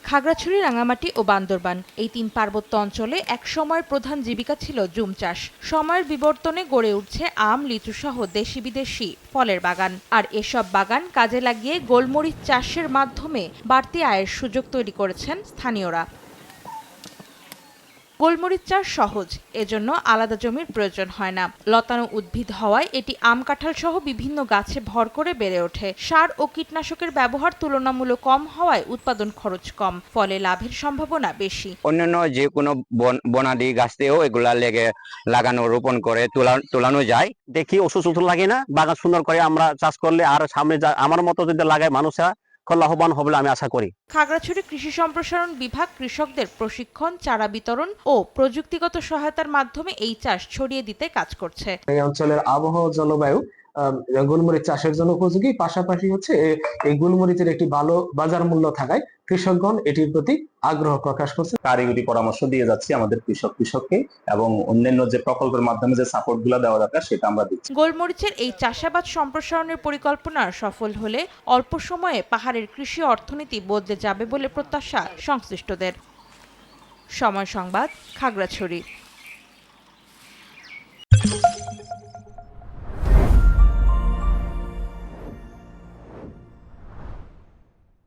খাগড়াছড়ি, রাঙামাটি ও বান্দরবান এই তিন পার্বত্য অঞ্চলে এক সময়ের প্রধান জীবিকা ছিল জুম চাষ। সময়ের বিবর্তনে গড়ে উঠছে আম, লিচু সহ দেশি বিদেশি ফলের বাগান। আর এসব বাগান কাজে লাগিয়ে গোলমরিচ চাষের মাধ্যমে বাড়তি আয়ের সুযোগ তৈরি করেছেন স্থানীয়রা। গোলমরিচ চাষ সহজ, এজন্য আলাদা জমির প্রয়োজন হয় না। লতানো উদ্ভিদ হওয়ায় এটি আম, কাঁঠাল সহ বিভিন্ন গাছে ভর করে বেড়ে ওঠে। সার ও কীটনাশকের ব্যবহার তুলনামূলক কম হওয়ায় উৎপাদন খরচ কম, ফলে লাভের সম্ভাবনা বেশি। অন্যান্য যে কোনো বনাদি গাছতেও এগুলা লাগানো রোপণ করে তোলানো যায়। দেখি ওষুধ লাগে না, বাগান সুন্দর করে আমরা চাষ করলে আর সামনে আমার মতো যদি লাগায় মানুষরা লাভবান হবে আমি আশা করি। খাগড়াছড়ি কৃষি সম্প্রসারণ বিভাগ কৃষকদের প্রশিক্ষণ, চারা বিতরণ ও প্রযুক্তিগত সহায়তার মাধ্যমে এই চাষ ছড়িয়ে দিতে কাজ করছে। এই অঞ্চলের আবহাওয়া জলবায়ু গোলমরিচ চাষের জন্য উপযোগী, পাশাপাশি হচ্ছে এই গোলমরিচের একটি ভালো বাজার মূল্য থাকায় কৃষকগণ এটির প্রতি আগ্রহ প্রকাশ করছে। কারিগরি পরামর্শ দিয়ে যাচ্ছি আমাদের কৃষককে, এবং অন্যান্য যে প্রকল্পের মাধ্যমে যে সাপোর্ট গুলো দেওয়া দরকার সেটা আমরা দিচ্ছি। গোলমরিচের এই চাষাবাদ সম্প্রসারণের পরিকল্পনা সফল হলে অল্প সময়ে পাহাড়ের কৃষি অর্থনীতি বদলে যাবে বলে প্রত্যাশা সংশ্লিষ্টদের। সময় সংবাদ, খাগড়াছড়ি।